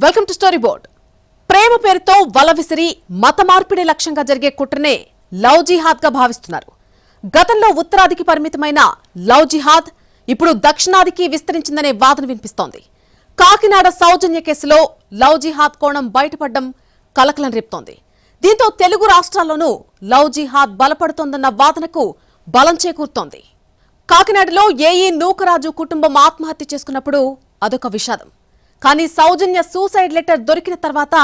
Welcome to story board. ప్రేమ పేరుతో వల విసిరి మత మార్పిడి లక్ష్యంగా జరిగే కుట్రనే లవ్ జిహాద్ గా భావిస్తున్నారు. గతంలో ఉత్తరాదికి పరిమితమైన లవ్ జిహాద్ ఇప్పుడు దక్షిణాదికి విస్తరించిందనే వాదన వినిపిస్తోంది. కాకినాడ సౌజన్య కేసులో లవ్ జిహాద్ కోణం బయటపడడం కలకలం రేపుతోంది. దీంతో తెలుగు రాష్ట్రాల్లోనూ లవ్ జిహాద్ బలపడుతోందన్న వాదనకు బలం చేకూరుతోంది. కాకినాడలో ఏఈ నూకరాజు కుటుంబం ఆత్మహత్య చేసుకున్నప్పుడు అదొక విషాదం. కానీ సౌజన్య సూసైడ్ లెటర్ దొరికిన తర్వాత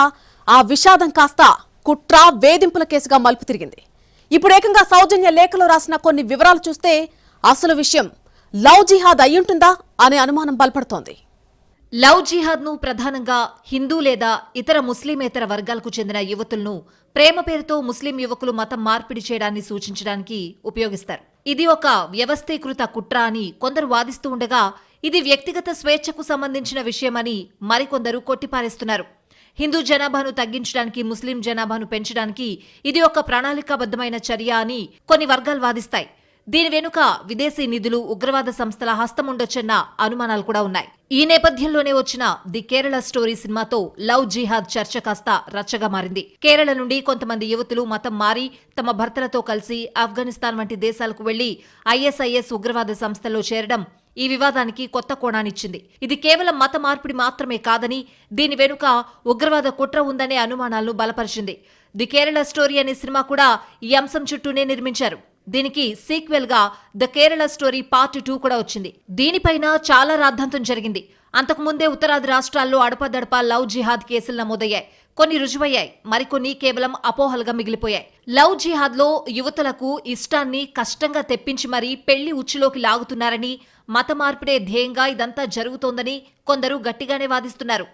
ఆ విషాదం కాస్త కుట్ర వేధింపుల కేసుగా మలుపు తిరిగింది. ఇప్పుడు ఏకంగా సౌజన్య లేఖలో రాసిన కొన్ని వివరాలు చూస్తే అసలు విషయం లవ్ జిహాద్ అయ్యుంటుందా అనే అనుమానం బలపడుతోంది. లవ్ జిహాద్ ను ప్రధానంగా హిందూ లేదా ఇతర ముస్లిమేతర వర్గాలకు చెందిన యువతులను ప్రేమ పేరుతో ముస్లిం యువకులు మతం మార్పిడి చేయడాన్ని సూచించడానికి ఉపయోగిస్తారు. ఇది ఒక వ్యవస్థీకృత కుట్ర అని కొందరు వాదిస్తూ ఉండగా, ఇది వ్యక్తిగత స్వేచ్ఛకు సంబంధించిన విషయమని మరికొందరు కొట్టిపారేస్తున్నారు. హిందూ జనాభాను తగ్గించడానికి, ముస్లిం జనాభాను పెంచడానికి ఇది ఒక ప్రణాళికాబద్ధమైన చర్య అని కొన్ని వర్గాలు వాదిస్తాయి. దీని వెనుక విదేశీ నిధులు, ఉగ్రవాద సంస్థల హస్తం ఉండొచ్చన్న అనుమానాలు కూడా ఉన్నాయి. ఈ నేపథ్యంలోనే వచ్చిన ది కేరళ స్టోరీ సినిమాతో లవ్ జిహాద్ చర్చ కాస్త రచ్చగా మారింది. కేరళ నుండి కొంతమంది యువతులు మతం మారి తమ భర్తలతో కలిసి ఆఫ్ఘనిస్తాన్ వంటి దేశాలకు వెళ్లి ఐఎస్ఐఎస్ ఉగ్రవాద సంస్థల్లో చేరడం ఈ వివాదానికి కొత్త కోణాన్నిచ్చింది. ఇది కేవలం మత మార్పిడి మాత్రమే కాదని, దీని వెనుక ఉగ్రవాద కుట్ర ఉందనే అనుమానాలను బలపరిచింది. ది కేరళ స్టోరీ అనే సినిమా కూడా ఈ అంశం చుట్టూనే నిర్మించారు. దీనికి సీక్వెల్ గా ద కేరళ స్టోరీ పార్ట్ 2 కూడా వచ్చింది. దీనిపైన చాలా రాద్ధాంతం జరిగింది. అంతకుముందే ఉత్తరాది రాష్ట్రాల్లో అడపదడప లవ్ జిహాద్ కేసులు నమోదయ్యాయి. కొన్ని రుజువయ్యాయి, మరికొన్ని కేవలం అపోహలుగా మిగిలిపోయాయి. లవ్ జిహాద్ లో యువతులకు ఇష్టాన్ని కష్టంగా తెప్పించి మరీ పెళ్లి ఉచ్చులోకి లాగుతున్నారని, మత మార్పిడే ధ్యేయంగా ఇదంతా జరుగుతోందని కొందరు గట్టిగానే వాదిస్తున్నారు.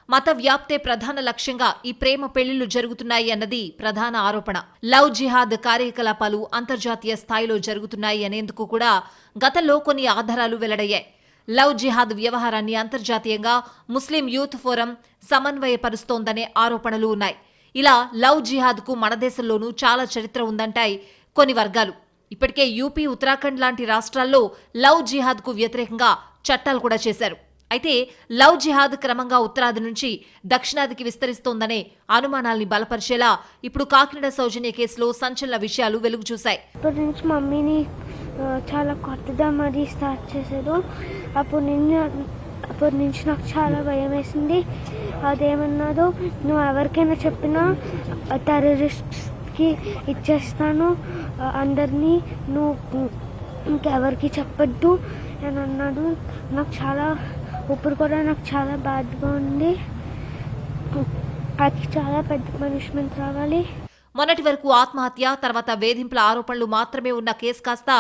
మత వ్యాప్తే ప్రధాన లక్ష్యంగా ఈ ప్రేమ పెళ్లిళ్లు జరుగుతున్నాయి అన్నది ప్రధాన ఆరోపణ. లవ్ జిహాద్ కార్యకలాపాలు అంతర్జాతీయ స్థాయిలో జరుగుతున్నాయి అనేందుకు కూడా గతంలో కొన్ని ఆధారాలు వెల్లడయ్యాయి. లవ్ జిహాద్ వ్యవహారాన్ని అంతర్జాతీయంగా ముస్లిం యూత్ ఫోరం సమన్వయపరుస్తోందనే ఆరోపణలు ఉన్నాయి. ఇలా లవ్ జిహాద్ కు మన దేశంలోనూ చాలా చరిత్ర ఉందంటాయి కొన్ని వర్గాలు. ఇప్పటికే యూపీ, ఉత్తరాఖండ్ లాంటి రాష్ట్రాల్లో లవ్ జిహాద్ కు వ్యతిరేకంగా చట్టాలు కూడా చేశారు. అయితే లవ్ జిహాద్ క్రమంగా ఉత్తరాది నుంచి దక్షిణాదికి విస్తరిస్తోందనే అనుమానాల్ని బలపరిచేలా ఇప్పుడు కాకినాడ సౌజన్య కేసులో సంచలన విషయాలు వెలుగు చూశాయి. అప్పటి నుంచి మమ్మీని చాలా కొత్తగా మరీ స్టార్ట్ చేశారు. అప్పటి నుంచి నాకు చాలా భయం వేసింది. అదేమన్నాదో, నువ్వు ఎవరికైనా చెప్పినా టెర్రరిస్ట్కి ఇచ్చేస్తాను, అందరినీ నువ్వు ఇంకెవరికి చెప్పొద్దు అని అన్నాడు. నాకు చాలా ఇప్పుడు కూడా నాకు చాలా బాధగా ఉంది. అది చాలా పెద్ద పనిష్మెంట్ రావాలి. మొన్నటి వరకు ఆత్మహత్య, తర్వాత వేధింపుల ఆరోపణలు మాత్రమే ఉన్న కేసు కాస్త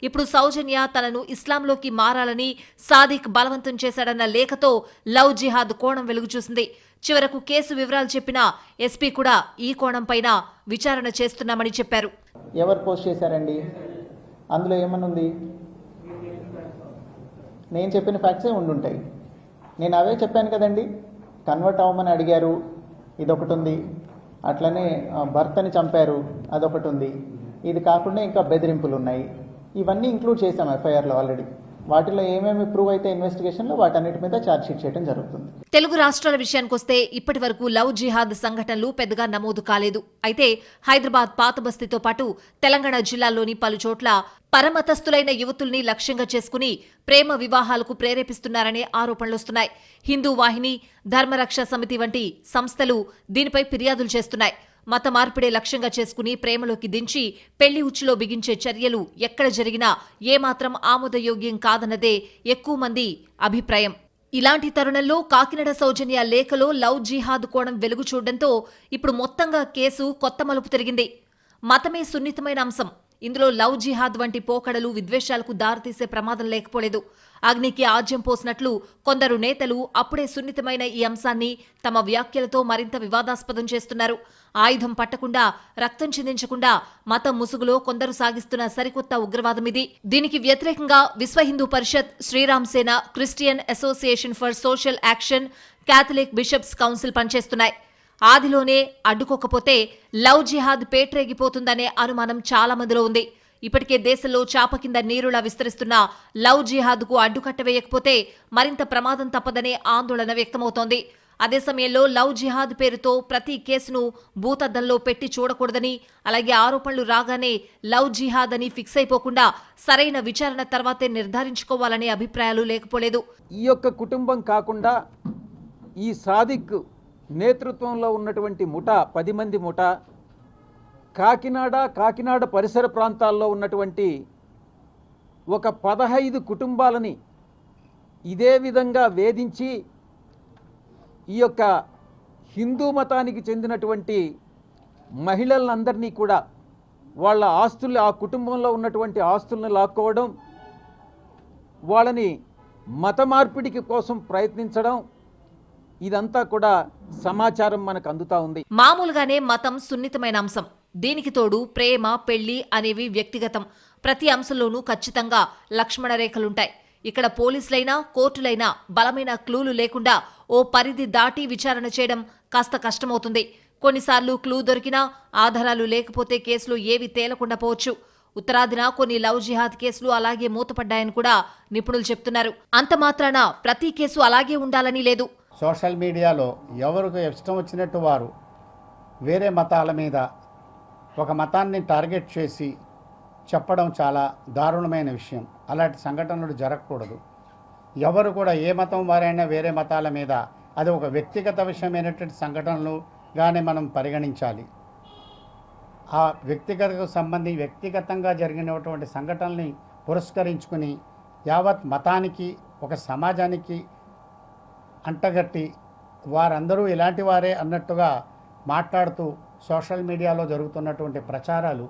ఇప్పుడు సౌజన్య తనను ఇస్లాంలోకి మారాలని సాదిక్ బలవంతం చేశాడన్న లేఖతో లవ్ జిహాద్ కోణం వెలుగు చూసింది. చివరకు కేసు వివరాలు చెప్పిన ఎస్పీ కూడా ఈ కోణం పైన విచారణ చేస్తున్నామని చెప్పారు. ఎవరు పోస్ట్ చేశారండి? అందులో ఏమనుంది? నేను చెప్పిన ఫ్యాక్ట్సే ఉండుంటాయి. నేను అవే చెప్పాను కదండి. కన్వర్ట్ అవ్వమని అడిగారు, ఇదొకటి ఉంది. అట్లనే భర్తని చంపారు, అదొకటి ఉంది. ఇది కాకుండా ఇంకా బెదిరింపులు ఉన్నాయి. ఇవన్నీ ఇంక్లూడ్ చేశాం ఎఫ్ఐఆర్లో ఆల్రెడీ. వాటిలో ఏమేమి ప్రూవ్ అయితే ఇన్వెస్టిగేషన్లో వాటన్నిటి మీద ఛార్జ్షీట్ చేయడం జరుగుతుంది. తెలుగు రాష్ట్రాల విషయానికొస్తే ఇప్పటి వరకు లవ్ జిహాద్ సంఘటనలు పెద్దగా నమోదు కాలేదు. అయితే హైదరాబాద్, పాతబస్తీతో పాటు తెలంగాణ జిల్లాల్లోని పలు చోట్ల పరమతస్థులైన యువతుల్ని లక్ష్యంగా చేసుకుని ప్రేమ వివాహాలకు ప్రేరేపిస్తున్నారనే ఆరోపణలొస్తున్నాయి. హిందూ వాహిని, ధర్మరక్ష సమితి వంటి సంస్థలు దీనిపై ఫిర్యాదులు చేస్తున్నాయి. మత మార్పిడే లక్ష్యంగా చేసుకుని ప్రేమలోకి దించి పెళ్లి ఉచ్చులో బిగించే చర్యలు ఎక్కడ జరిగినా ఏమాత్రం ఆమోదయోగ్యం కాదన్నదే ఎక్కువ మంది అభిప్రాయం. ఇలాంటి తరుణంలో కాకినాడ సౌజన్య లేఖలో లవ్ జిహాద్ కోణం వెలుగు చూడడంతో ఇప్పుడు మొత్తంగా కేసు కొత్త మలుపు తిరిగింది. మతమే సున్నితమైన అంశం. ఇందులో లవ్ జిహాద్ వంటి పోకడలు, విద్వేషాలకు దారితీసే ప్రమాదం లేకపోలేదు. అగ్నికి ఆజ్యం పోసినట్లు కొందరు నేతలు అప్పుడే సున్నితమైన ఈ అంశాన్ని తమ వ్యాఖ్యలతో మరింత వివాదాస్పదం చేస్తున్నారు. ఆయుధం పట్టకుండా, రక్తం చిందించకుండా మతం ముసుగులో కొందరు సాగిస్తున్న సరికొత్త ఉగ్రవాదం ఇది. దీనికి వ్యతిరేకంగా విశ్వ హిందూ పరిషత్, శ్రీరామ్ సేన, Christian association for social action, Catholic bishops council పనిచేస్తున్నాయి. ఆదిలోనే అడ్డుకోకపోతే లవ్ జిహాద్ పేట్రేగిపోతుందనే అనుమానం చాలా మందిలో ఉంది. ఇప్పటికే దేశంలో చాప కింద నీరులా విస్తరిస్తున్న లవ్ జిహాద్కు అడ్డుకట్ట వేయకపోతే మరింత ప్రమాదం తప్పదనే ఆందోళన వ్యక్తమవుతోంది. అదే సమయంలో లవ్ జిహాద్ పేరుతో ప్రతి కేసును భూతద్దంలో పెట్టి చూడకూడదని, అలాగే ఆరోపణలు రాగానే లవ్ జిహాద్ అని ఫిక్స్ అయిపోకుండా సరైన విచారణ తర్వాతే నిర్ధారించుకోవాలనే అభిప్రాయాలు లేకపోలేదు. ఈ యొక్క కుటుంబం కాకుండా ఈ సాదిక్ నేతృత్వంలో ఉన్నటువంటి ముఠా 10 మంది ముఠా కాకినాడ పరిసర ప్రాంతాల్లో ఉన్నటువంటి ఒక 15 కుటుంబాలని ఇదే విధంగా వేధించి ఈ యొక్క హిందూ మతానికి చెందినటువంటి మహిళలందరినీ కూడా వాళ్ళ ఆస్తులు, ఆ కుటుంబంలో ఉన్నటువంటి ఆస్తులను లాక్కోవడం, వాళ్ళని మత మార్పిడికి కోసం ప్రయత్నించడం, ఇదంతా కూడా సమాచారం మనకు అందుతా ఉంది. మామూలుగానే మతం సున్నితమైన అంశం. దీనికి తోడు ప్రేమ, పెళ్లి అనేవి వ్యక్తిగతం. ప్రతి అంశంలోనూ ఖచ్చితంగా లక్ష్మణ రేఖలుంటాయి. ఇక్కడ పోలీసులైనా కోర్టులైనా బలమైన క్లూలు లేకుండా ఓ పరిధి దాటి విచారణ చేయడం కాస్త కష్టమవుతుంది. కొన్నిసార్లు క్లూ దొరికినా ఆధారాలు లేకపోతే కేసులు ఏవి తేలకుండా పోవచ్చు. ఉత్తరాదిన కొన్ని లవ్ జిహాద్ కేసులు అలాగే మూతపడ్డాయని కూడా నిపుణులు చెప్తున్నారు. అంత మాత్రాన ప్రతి కేసు అలాగే ఉండాలని లేదు. సోషల్ మీడియాలో ఎవరికి ఇష్టం వచ్చినట్టు వారు వేరే మతాల మీద ఒక మతాన్ని టార్గెట్ చేసి చెప్పడం చాలా దారుణమైన విషయం. అలాంటి సంఘటనలు జరగకూడదు. ఎవరు కూడా ఏ మతం వారైనా వేరే మతాల మీద అది ఒక వ్యక్తిగత విషయమైనటువంటి సంఘటనలుగానే మనం పరిగణించాలి. ఆ వ్యక్తిగతంగా జరిగినటువంటి సంఘటనల్ని పురస్కరించుకుని యావత్ మతానికి, ఒక సమాజానికి అంటగట్టి వారందరూ ఇలాంటి వారే అన్నట్టుగా మాట్లాడుతూ సోషల్ మీడియాలో జరుగుతున్నటువంటి ప్రచారాలు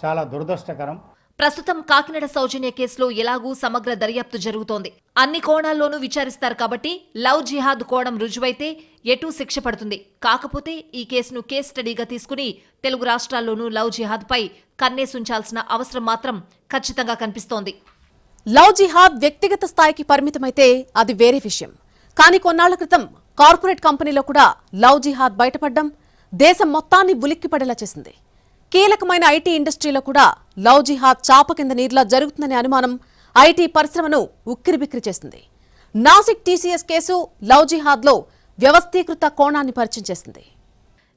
చాలా దురదృష్టకరం. ప్రస్తుతం కాకినాడ సౌజన్య కేసులో ఎలాగూ సమగ్ర దర్యాప్తు జరుగుతోంది. అన్ని కోణాల్లోనూ విచారిస్తారు కాబట్టి లవ్ జిహాద్ కోణం రుజువైతే ఎటూ శిక్ష పడుతుంది. కాకపోతే ఈ కేసును కేస్ స్టడీగా తీసుకుని తెలుగు రాష్ట్రాల్లోనూ లవ్ జిహాద్ పై కన్నేసుంచాల్సిన అవసరం మాత్రం ఖచ్చితంగా కనిపిస్తోంది. లవ్ జిహాద్ వ్యక్తిగత స్థాయికి పరిమితమైతే అది వేరే విషయం. కానీ కొన్నాళ్ల క్రితం కార్పొరేట్ కంపెనీలో కూడా లవ్ జిహాద్ బయటపడ్డం దేశం మొత్తాన్ని ఉలిక్కిపడేలా చేసింది. కీలకమైన ఐటీ ఇండస్ట్రీలో కూడా లవ్ జిహాద్ చాప కింద నీరులా జరుగుతుందనే అనుమానం ఐటీ పరిశ్రమను ఉక్కిరిబిక్కిరి చేసింది. నాసిక్ టీసీఎస్ కేసు లవ్ జిహాద్లో వ్యవస్థీకృత కోణాన్ని పరిచయం చేసింది.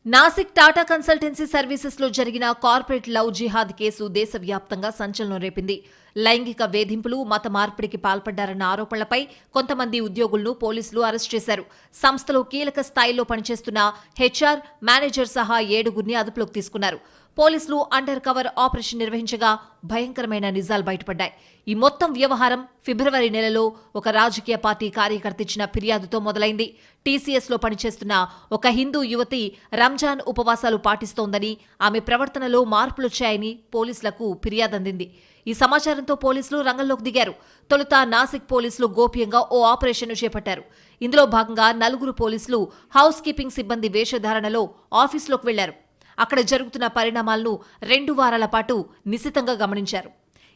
నాసిక్ టాటా కన్సల్టెన్సీ సర్వీసెస్ లో జరిగిన కార్పొరేట్ లవ్ జిహాద్ కేసు దేశవ్యాప్తంగా సంచలనం రేపింది. లైంగిక వేధింపులు, మత మార్పిడికి పాల్పడ్డారన్న ఆరోపణలపై కొంతమంది ఉద్యోగులను పోలీసులు అరెస్ట్ చేశారు. సంస్థలో కీలక స్థాయిలో పనిచేస్తున్న హెచ్ఆర్ మేనేజర్ సహా 7గురిని అదుపులోకి తీసుకున్నారు. పోలీసులు అండర్ కవర్ ఆపరేషన్ నిర్వహించగా భయంకరమైన నిజాలు బయటపడ్డాయి. ఈ మొత్తం వ్యవహారం ఫిబ్రవరి నెలలో ఒక రాజకీయ పార్టీ కార్యకర్త ఇచ్చిన ఫిర్యాదుతో మొదలైంది. టీసీఎస్లో పనిచేస్తున్న ఒక హిందూ యువతి రంజాన్ ఉపవాసాలు పాటిస్తోందని, ఆమె ప్రవర్తనలో మార్పులొచ్చాయని పోలీసులకు ఫిర్యాదు అందింది. ఈ సమాచారంతో పోలీసులు రంగంలోకి దిగారు. తొలుత నాసిక్ పోలీసులు గోప్యంగా ఓ ఆపరేషన్ను చేపట్టారు. ఇందులో భాగంగా 4 పోలీసులు హౌస్ కీపింగ్ సిబ్బంది వేషధారణలో ఆఫీసులోకి వెళ్లారు. అక్కడ జరుగుతున్న పరిణామాలను 2 వారాల పాటు నిశితంగా గమనించారు.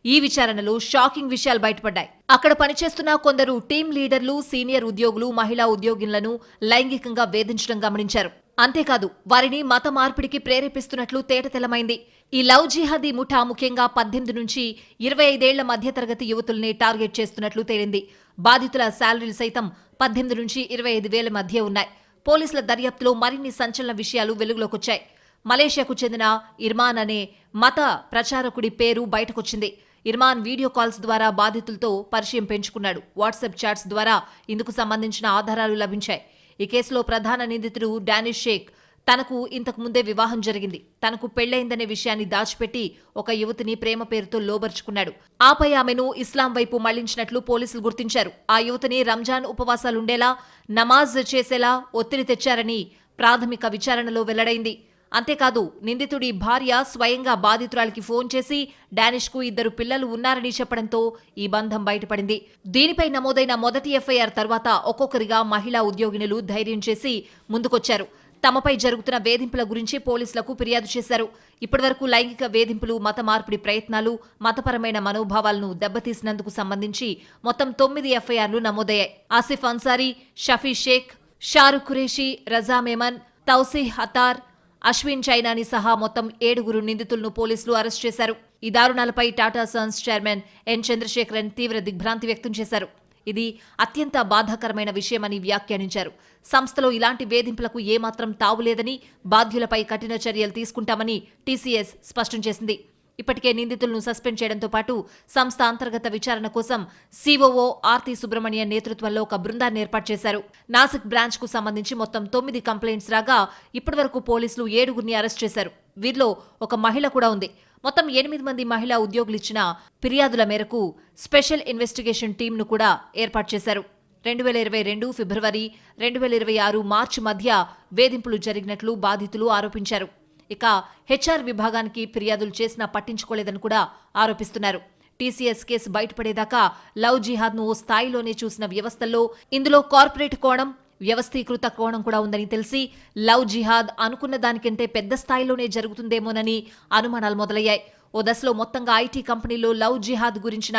ఈ విచారణలో షాకింగ్ విషయాలు బయటపడ్డాయి. అక్కడ పనిచేస్తున్న కొందరు టీం లీడర్లు, సీనియర్ ఉద్యోగులు మహిళా ఉద్యోగులను లైంగికంగా వేధించడం గమనించారు. అంతేకాదు వారిని మత మార్పిడికి ప్రేరేపిస్తున్నట్లు తేటతెల్లమైంది. ఈ లవ్ జిహాదీ ముఠా ముఖ్యంగా 18 నుంచి 25 ఏళ్ల మధ్యతరగతి యువతుల్ని టార్గెట్ చేస్తున్నట్లు తేలింది. బాధితుల శాలరీలు సైతం 18 నుంచి 25 వేల మధ్య ఉన్నాయి. పోలీసుల దర్యాప్తులో మరిన్ని సంచలన విషయాలు వెలుగులోకొచ్చాయి. మలేషియాకు చెందిన ఇర్మాన్ అనే మత ప్రచారకుడి పేరు బయటకొచ్చింది. ఇర్మాన్ వీడియో కాల్స్ ద్వారా బాధితులతో పరిచయం పెంచుకున్నాడు. వాట్సాప్ చాట్స్ ద్వారా ఇందుకు సంబంధించిన ఆధారాలు లభించాయి. ఈ కేసులో ప్రధాన నిందితుడు డానిష్ షేక్ తనకు ఇంతకు ముందే వివాహం జరిగింది, తనకు పెళ్లైందనే విషయాన్ని దాచిపెట్టి ఒక యువతిని ప్రేమ పేరుతో లోబర్చుకున్నాడు. ఆపై ఆమెను ఇస్లాం వైపు మళ్లించినట్లు పోలీసులు గుర్తించారు. ఆ యువతిని రంజాన్ ఉపవాసాలుండేలా, నమాజ్ చేసేలా ఒత్తిడి తెచ్చారని ప్రాథమిక విచారణలో వెల్లడైంది. అంతేకాదు నిందితుడి భార్య స్వయంగా బాధితురాలికి ఫోన్ చేసి డానిష్కు 2 పిల్లలు ఉన్నారని చెప్పడంతో ఈ బంధం బయటపడింది. దీనిపై నమోదైన మొదటి ఎఫ్ఐఆర్ తర్వాత ఒక్కొక్కరిగా మహిళా ఉద్యోగినులు ధైర్యం చేసి ముందుకొచ్చారు. తమపై జరుగుతున్న వేధింపుల గురించి పోలీసులకు ఫిర్యాదు చేశారు. ఇప్పటివరకు లైంగిక వేధింపులు, మత మార్పిడి ప్రయత్నాలు, మతపరమైన మనోభావాలను దెబ్బతీసినందుకు సంబంధించి మొత్తం 9 ఎఫ్ఐఆర్లు నమోదయ్యాయి. ఆసిఫ్ అన్సారీ, షఫీ షేక్, షారుఖ్ ఖురేషీ, రజా మేమన్, తౌసీహ్ అతార్, అశ్విన్ చైనాని సహా మొత్తం 7 నిందితులను పోలీసులు అరెస్ట్ చేశారు. ఈ దారుణాలపై Tata Sons chairman N Chandrasekaran తీవ్ర దిగ్భ్రాంతి వ్యక్తం చేశారు. ఇది అత్యంత బాధాకరమైన విషయమని వ్యాఖ్యానించారు. సంస్థలో ఇలాంటి వేధింపులకు ఏమాత్రం తావులేదని, బాధ్యులపై కఠిన చర్యలు తీసుకుంటామని టీసీఎస్ స్పష్టం చేసింది. ఇప్పటికే నిందితులను సస్పెండ్ చేయడంతో పాటు సంస్థ అంతర్గత విచారణ కోసం సీఓఓ ఆర్తి సుబ్రహ్మణ్యన్ నేతృత్వంలో ఒక బృందాన్ని ఏర్పాటు చేశారు. నాసిక్ బ్రాంచ్ కు సంబంధించి మొత్తం 9 కంప్లైంట్స్ రాగా ఇప్పటివరకు పోలీసులు 7గురిని అరెస్ట్ చేశారు. వీరిలో ఒక మహిళ కూడా ఉంది. మొత్తం 8 మంది మహిళా ఉద్యోగులు ఇచ్చిన ఫిర్యాదుల మేరకు స్పెషల్ ఇన్వెస్టిగేషన్ టీంను కూడా ఏర్పాటు చేశారు. 2022 ఫిబ్రవరి 2026 మార్చి మధ్య వేధింపులు జరిగినట్లు బాధితులు ఆరోపించారు. ఇక హెచ్ఆర్ విభాగానికి ఫిర్యాదులు చేసినా పట్టించుకోలేదని కూడా ఆరోపిస్తున్నారు. టీసీఎస్ కేసు బయటపడేదాకా లవ్ జిహాద్ను ఓ స్థాయిలోనే చూసిన వ్యవస్థల్లో ఇందులో కార్పొరేట్ కోణం, వ్యవస్థీకృత కోణం కూడా ఉందని తెలిసి లవ్ జిహాద్ అనుకున్న దానికంటే పెద్ద స్థాయిలోనే జరుగుతుందేమోనని అనుమానాలు మొదలయ్యాయి. ఓ దశలో మొత్తంగా ఐటీ కంపెనీలో లవ్ జిహాద్ గురించిన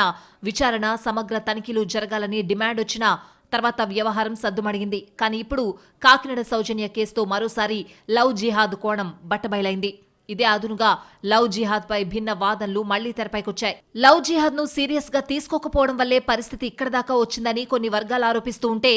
విచారణ, సమగ్ర తనిఖీలు జరగాలని డిమాండ్ వచ్చినా తర్వాత వ్యవహారం సద్దుమడిగింది. కానీ ఇప్పుడు కాకినాడ సౌజన్య కేసుతో మరోసారి లవ్ జిహాద్ కోణం బట్టబయలైంది. ఇదే అదునుగా లవ్ జిహాద్ పై భిన్న వాదనలు మళ్లీ తెరపైకొచ్చాయి. లవ్ జిహాద్ ను సీరియస్ గా తీసుకోకపోవడం వల్లే పరిస్థితి ఇక్కడ దాకా వచ్చిందని కొన్ని వర్గాలు ఆరోపిస్తూ ఉంటే,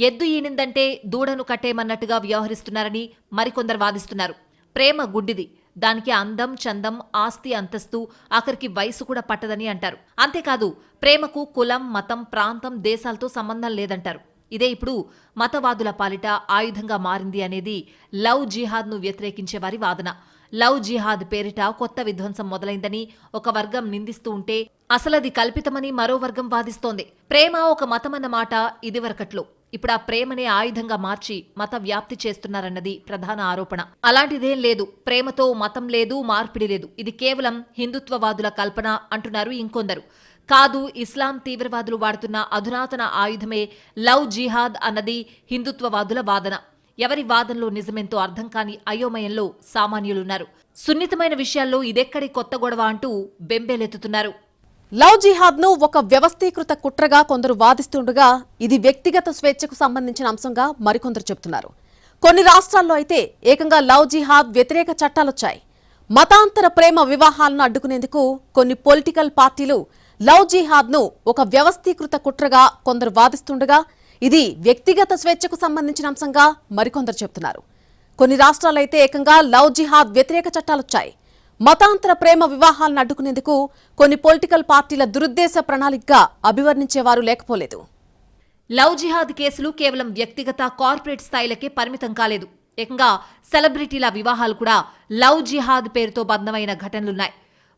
ఎద్దు ఈనిందంటే దూడను కట్టేయమన్నట్టుగా వ్యవహరిస్తున్నారని మరికొందరు వాదిస్తున్నారు. ప్రేమ గుడ్డిది, దానికి అందం, చందం, ఆస్తి, అంతస్తు, ఆఖరికి వయసు కూడా పట్టదని అంటారు. అంతేకాదు ప్రేమకు కులం, మతం, ప్రాంతం, దేశాలతో సంబంధం లేదంటారు. ఇదే ఇప్పుడు మతవాదుల పాలిట ఆయుధంగా మారింది అనేది లవ్ జిహాద్ ను వ్యతిరేకించే వారి వాదన. లవ్ జిహాద్ పేరిట కొత్త విధ్వంసం మొదలైందని ఒక వర్గం నిందిస్తూ ఉంటే, అసలది కల్పితమని మరో వర్గం వాదిస్తోంది. ప్రేమ ఒక మతమన్న మాట ఇదివరకట్లో. ఇప్పుడు ఆ ప్రేమనే ఆయుధంగా మార్చి మత వ్యాప్తి చేస్తున్నారన్నది ప్రధాన ఆరోపణ. అలాంటిదేం లేదు. ప్రేమతో మతం లేదు, మార్పిడి లేదు. ఇది కేవలం హిందుత్వవాదుల కల్పన అంటున్నారు ఇంకొందరు. కాదు, ఇస్లాం తీవ్రవాదులు వాడుతున్న అధునాతన ఆయుధమే లవ్ జిహాద్ అన్నది హిందుత్వవాదుల వాదన. ఎవరి వాదనలో నిజమెంతో అర్థం కాని అయోమయంలో సామాన్యులున్నారు. సున్నితమైన విషయాల్లో ఇదెక్కడి కొత్త గొడవ అంటూ బెంబేలెత్తుతున్నారు. లవ్ జిహాద్ ను ఒక వ్యవస్థీకృత కుట్రగా కొందరు వాదిస్తుండగా, ఇది వ్యక్తిగత స్వేచ్ఛకు సంబంధించిన అంశంగా మరికొందరు చెబుతున్నారు. కొన్ని రాష్ట్రాల్లో అయితే ఏకంగా లవ్ జిహాద్ వ్యతిరేక చట్టాలొచ్చాయి. మతాంతర ప్రేమ వివాహాలను అడ్డుకునేందుకు కొన్ని పొలిటికల్ పార్టీలు లవ్ జిహాద్ ను ఒక వ్యవస్థీకృత కుట్రగా కొందరు వాదిస్తుండగా, ఇది వ్యక్తిగత స్వేచ్ఛకు సంబంధించిన అంశంగా మరికొందరు చెబుతున్నారు. కొన్ని రాష్ట్రాలైతే ఏకంగా లవ్ జిహాద్ వ్యతిరేక చట్టాలొచ్చాయి. మతాంతర ప్రేమ వివాహాలను అడ్డుకునేందుకు కొన్ని పొలిటికల్ పార్టీల దురుద్దేశ ప్రణాళికగా అభివర్ణించేవారు లేకపోలేదు. లవ్ జిహాద్ కేసులు కేవలం వ్యక్తిగత, కార్పొరేట్ స్థాయిలకే పరిమితం కాలేదు. ఏకంగా సెలబ్రిటీల వివాహాలు కూడా లవ్ జిహాద్ పేరుతో బంధమైన ఘటనలున్నాయి.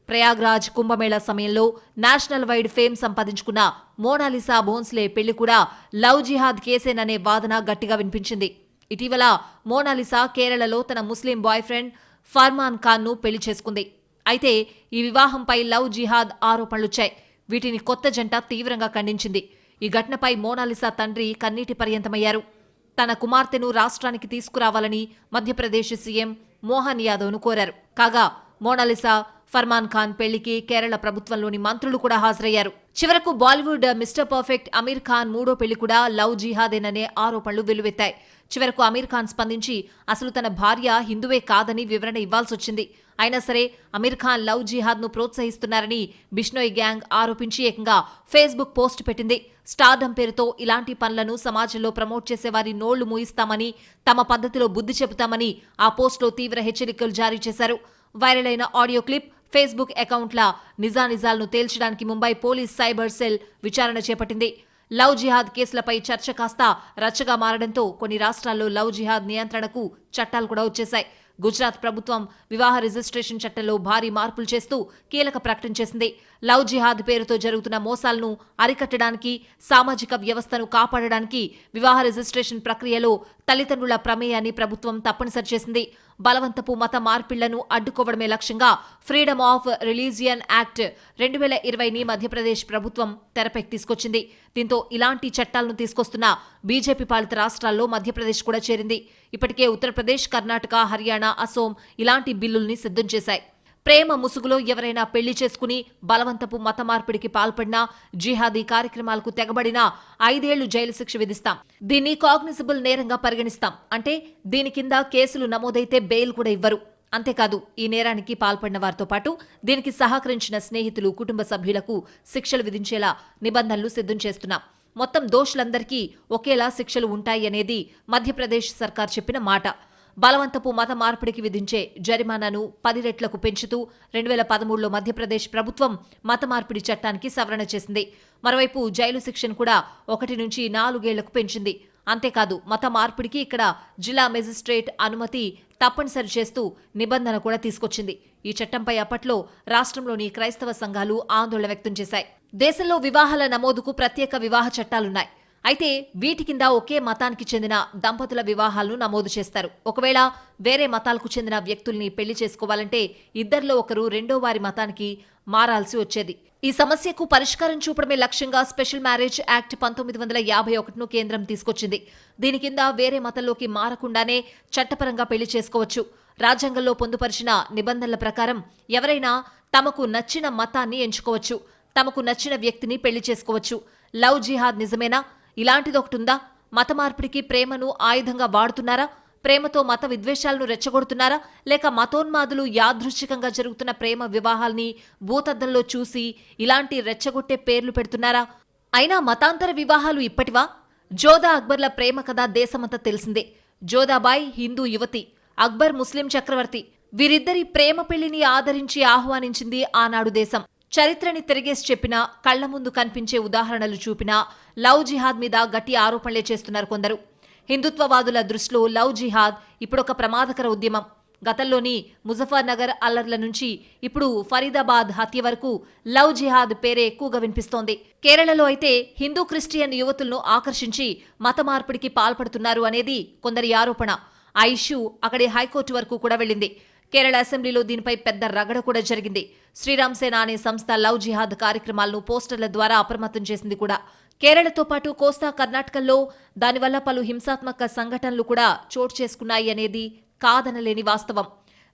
ప్రయాగ్రాజ్ కుంభమేళా సమయంలో నేషనల్ వైడ్ ఫేమ్ సంపాదించుకున్న మోనాలిసా భోన్స్లే పెళ్లి కూడా లవ్ జిహాద్ కేసేననే వాదన గట్టిగా వినిపించింది. ఇటీవల మోనాలిసా కేరళలో తన ముస్లిం బాయ్ ఫ్రెండ్ ఫర్మాన్ ఖాన్ ను పెళ్లి చేసుకుంది. అయితే ఈ వివాహంపై లవ్ జిహాద్ ఆరోపణలుచ్చాయి. వీటిని కొత్త జంట తీవ్రంగా ఖండించింది. ఈ ఘటనపై మోనాలిసా తండ్రి కన్నీటి పర్యంతమయ్యారు. తన కుమార్తెను రాష్ట్రానికి తీసుకురావాలని మధ్యప్రదేశ్ సీఎం మోహన్ యాదవ్ను కోరారు. కాగా మోనాలిసా, ఫర్మాన్ ఖాన్ పెళ్లికి కేరళ ప్రభుత్వంలోని మంత్రులు కూడా హాజరయ్యారు. చివరకు బాలీవుడ్ మిస్టర్ పర్ఫెక్ట్ అమీర్ ఖాన్ మూడో పెళ్లి కూడా లవ్ జిహాదేననే ఆరోపణలు వెల్లువెత్తాయి. చివరకు అమీర్ ఖాన్ స్పందించి అసలు తన భార్య హిందువే కాదని వివరణ ఇవ్వాల్సొచ్చింది. అయినా సరే అమీర్ ఖాన్ లవ్ జిహాద్ ను ప్రోత్సహిస్తున్నారని బిష్నోయ్ గ్యాంగ్ ఆరోపించి ఏకంగా ఫేస్బుక్ పోస్ట్ పెట్టింది. స్టార్డమ్ పేరుతో ఇలాంటి పనులను సమాజంలో ప్రమోట్ చేసేవారి నోళ్లు మూయిస్తామని, తమ పద్ధతిలో బుద్ధి చెబుతామని ఆ పోస్టులో తీవ్ర హెచ్చరికలు జారీ చేశారు. వైరల్ అయిన ఆడియో క్లిప్, ఫేస్బుక్ అకౌంట్ల నిజానిజాలను తేల్చడానికి ముంబై పోలీస్ సైబర్ సెల్ విచారణ చేపట్టింది. లవ్ జిహాద్ కేసులపై చర్చ కాస్త రచ్చగా మారడంతో కొన్ని రాష్ట్రాల్లో లవ్ జిహాద్ నియంత్రణకు చట్టాలు కూడా వచ్చేశాయి. గుజరాత్ ప్రభుత్వం వివాహ రిజిస్ట్రేషన్ చట్టంలో భారీ మార్పులు చేస్తూ కీలక ప్రకటన చేసింది. లవ్ జిహాద్ పేరుతో జరుగుతున్న మోసాలను అరికట్టడానికి, సామాజిక వ్యవస్థను కాపాడడానికి వివాహ రిజిస్ట్రేషన్ ప్రక్రియలో తల్లిదండ్రుల ప్రమేయాన్ని ప్రభుత్వం తప్పనిసరి చేసింది. బలవంతపు మత మార్పిళ్లను అడ్డుకోవడమే లక్ష్యంగా ఫ్రీడమ్ ఆఫ్ రిలీజియన్ యాక్ట్ 2020ని మధ్యప్రదేశ్ ప్రభుత్వం తెరపైకి తీసుకొచ్చింది. దీంతో ఇలాంటి చట్టాలను తీసుకొస్తున్న బీజేపీ పాలిత రాష్ట్రాల్లో మధ్యప్రదేశ్ కూడా చేరింది. ఇప్పటికే ఉత్తరప్రదేశ్, కర్ణాటక, హర్యానా, అసోం ఇలాంటి బిల్లుల్ని సిద్ధం చేశాయి. ప్రేమ ముసుగులో ఎవరైనా పెళ్లి చేసుకుని బలవంతపు మత మార్పిడికి పాల్పడినా, జిహాదీ కార్యక్రమాలకు తెగబడినా 5 ఏళ్లు జైలు శిక్ష విధిస్తాం. దీన్ని కాగ్నిజబుల్ నేరంగా పరిగణిస్తాం. అంటే దీని కింద కేసులు నమోదైతే బెయిల్ కూడా ఇవ్వరు. అంతేకాదు ఈ నేరానికి పాల్పడిన వారితో పాటు దీనికి సహకరించిన స్నేహితులు, కుటుంబ సభ్యులకు శిక్షలు విధించేలా నిబంధనలు సిద్ధం చేస్తున్నాం. మొత్తం దోషులందరికీ ఒకేలా శిక్షలు ఉంటాయి అనేది మధ్యప్రదేశ్ సర్కార్ చెప్పిన మాట. బలవంతపు మత మార్పిడికి విధించే జరిమానాను 10 రెట్లకు పెంచుతూ 2013లో మధ్యప్రదేశ్ ప్రభుత్వం మత మార్పిడి చట్టానికి సవరణ చేసింది. మరోవైపు జైలు శిక్షను కూడా 1 నుంచి 4 ఏళ్లకు పెంచింది. అంతేకాదు మత మార్పిడికి ఇక్కడ జిల్లా మెజిస్ట్రేట్ అనుమతి తప్పనిసరి చేస్తూ నిబంధన కూడా తీసుకొచ్చింది. ఈ చట్టంపై అప్పట్లో రాష్ట్రంలోని క్రైస్తవ సంఘాలు ఆందోళన వ్యక్తం చేశాయి. దేశంలో వివాహాల నమోదుకు ప్రత్యేక వివాహ చట్టాలున్నాయి. అయితే వీటి కింద ఒకే మతానికి చెందిన దంపతుల వివాహాలను నమోదు చేస్తారు. ఒకవేళ వేరే మతాలకు చెందిన వ్యక్తుల్ని పెళ్లి చేసుకోవాలంటే ఇద్దరిలో ఒకరు రెండో వారి మతానికి మారాల్సి వచ్చేది. ఈ సమస్యకు పరిష్కారం చూపడమే లక్ష్యంగా స్పెషల్ మ్యారేజ్ యాక్ట్ 1951ను కేంద్రం తీసుకొచ్చింది. దీని కింద వేరే మతంలోకి మారకుండానే చట్టపరంగా పెళ్లి చేసుకోవచ్చు. రాజ్యాంగంలో పొందుపరిచిన నిబంధనల ప్రకారం ఎవరైనా తమకు నచ్చిన మతాన్ని ఎంచుకోవచ్చు, తమకు నచ్చిన వ్యక్తిని పెళ్లి చేసుకోవచ్చు. లవ్ జిహాద్ నిజమేనా? ఇలాంటిదొకటుందా? మత మార్పిడికి ప్రేమను ఆయుధంగా వాడుతున్నారా? ప్రేమతో మత విద్వేషాలను రెచ్చగొడుతున్నారా? లేక మతోన్మాదులు యాదృచ్ఛికంగా జరుగుతున్న ప్రేమ వివాహాల్ని భూతద్దంలో చూసి ఇలాంటి రెచ్చగొట్టే పేర్లు పెడుతున్నారా? అయినా మతాంతర వివాహాలు ఇప్పటివా? జోధా అక్బర్ల ప్రేమ కథ దేశమంతా తెలిసిందే. జోధాబాయ్ హిందూ యువతి, అక్బర్ ముస్లిం చక్రవర్తి. వీరిద్దరి ప్రేమ పెళ్లిని ఆదరించి ఆహ్వానించింది ఆనాడు దేశం. చరిత్రని తిరిగేసి చెప్పినా, కళ్ల ముందు కనిపించే ఉదాహరణలు చూపినా లవ్ జిహాద్ మీద గట్టి ఆరోపణలే చేస్తున్నారు కొందరు. హిందుత్వవాదుల దృష్టిలో లవ్ జిహాద్ ఇప్పుడొక ప్రమాదకర ఉద్యమం. గతంలోని ముజఫర్ నగర్ అల్లర్ల నుంచి ఇప్పుడు ఫరీదాబాద్ హత్య వరకు లవ్ జిహాద్ పేరే ఎక్కువగా వినిపిస్తోంది. కేరళలో అయితే హిందూ క్రిస్టియన్ యువతులను ఆకర్షించి మత మార్పిడికి పాల్పడుతున్నారు అనేది కొందరి ఆరోపణ. ఆ ఇష్యూ అక్కడి హైకోర్టు వరకు కూడా వెళ్లింది. కేరళ అసెంబ్లీలో దీనిపై పెద్ద రగడ కూడా జరిగింది. శ్రీరామ్ సేన అనే సంస్థ లవ్ జిహాద్ కార్యక్రమాలను పోస్టర్ల ద్వారా అప్రమత్తం చేసింది కూడా. కేరళతో పాటు కోస్తా కర్ణాటకల్లో దానివల్ల పలు హింసాత్మక సంఘటనలు కూడా చోటు చేసుకున్నాయి అనేది కాదనలేని వాస్తవం.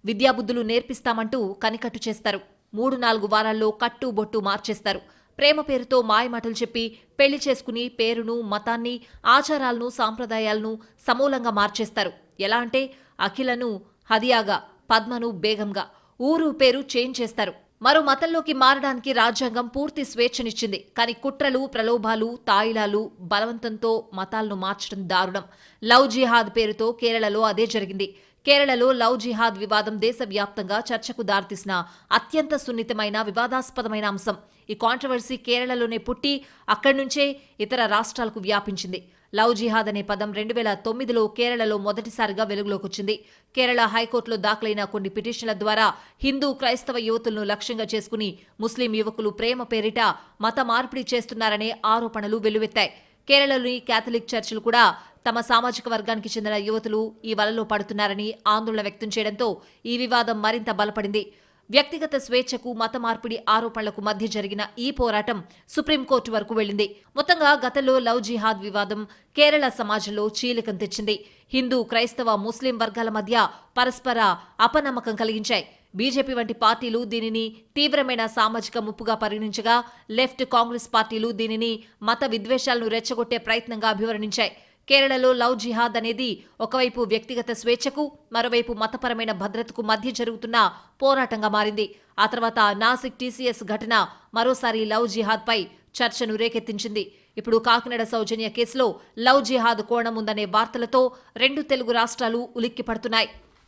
విద్యాబుద్ధులు నేర్పిస్తామంటూ కనికట్టు చేస్తారు. 3-4 వారాల్లో కట్టు బొట్టు మార్చేస్తారు. ప్రేమ పేరుతో మాయమాటలు చెప్పి పెళ్లి చేసుకుని పేరును, మతాన్ని, ఆచారాలను, సాంప్రదాయాలను సమూలంగా మార్చేస్తారు. ఎలా అంటే అఖిలను హదియాగా, పద్మను బేగంగా, ఊరు పేరు చేంజ్ చేస్తారు. మరో మతంలోకి మారడానికి రాజ్యాంగం పూర్తి స్వేచ్ఛనిచ్చింది. కానీ కుట్రలు, ప్రలోభాలు, తాయిలాలు, బలవంతంతో మతాలను మార్చడం దారుణం. లవ్ జిహాద్ పేరుతో కేరళలో అదే జరిగింది. కేరళలో లవ్ జిహాద్ వివాదం దేశవ్యాప్తంగా చర్చకు దారితీసిన అత్యంత సున్నితమైన, వివాదాస్పదమైన అంశం. ఈ కాంట్రవర్సీ కేరళలోనే పుట్టి అక్కడి నుంచే ఇతర రాష్ట్రాలకు వ్యాపించింది. లవ్ జిహాద్ అనే పదం 2009లో కేరళలో మొదటిసారిగా వెలుగులోకి వచ్చింది. కేరళ హైకోర్టులో దాఖలైన కొన్ని పిటిషన్ల ద్వారా హిందూ, క్రైస్తవ యువతులను లక్ష్యంగా చేసుకుని ముస్లిం యువకులు ప్రేమ పేరిట మత మార్పిడి చేస్తున్నారనే ఆరోపణలు వెల్లువెత్తాయి. కేరళలోని కేథలిక్ చర్చిలు కూడా తమ సామాజిక వర్గానికి చెందిన యువతులు ఈ వలలో పడుతున్నారని ఆందోళన వ్యక్తం చేయడంతో ఈ వివాదం మరింత బలపడింది. వ్యక్తిగత స్వేచ్ఛకు, మత మార్పిడి ఆరోపణలకు మధ్య జరిగిన ఈ పోరాటం సుప్రీంకోర్టు వరకు వెళ్లింది. మొత్తంగా గతంలో లవ్ జిహాద్ వివాదం కేరళ సమాజంలో చీలికం తెచ్చింది. హిందూ, క్రైస్తవ, ముస్లిం వర్గాల మధ్య పరస్పర అపనమ్మకం కలిగించాయి. బీజేపీ వంటి పార్టీలు దీనిని తీవ్రమైన సామాజిక ముప్పుగా పరిగణించగా, లెఫ్ట్, కాంగ్రెస్ పార్టీలు దీనిని మత విద్వేషాలను రెచ్చగొట్టే ప్రయత్నంగా అభివర్ణించాయి. కేరళలో లవ్ జిహాద్ అనేది ఒకవైపు వ్యక్తిగత స్వేచ్ఛకు, మరోవైపు మతపరమైన భద్రతకు మధ్య జరుగుతున్న పోరాటంగా మారింది. ఆ తర్వాత నాసిక్ టీసీఎస్ ఘటన మరోసారి లవ్ జిహాద్ పై చర్చను రేకెత్తించింది. ఇప్పుడు కాకినాడ సౌజన్య కేసులో లవ్ జిహాద్ కోణం ఉందనే వార్తలతో 2 తెలుగు రాష్ట్రాలు ఉలిక్కిపడుతున్నాయి.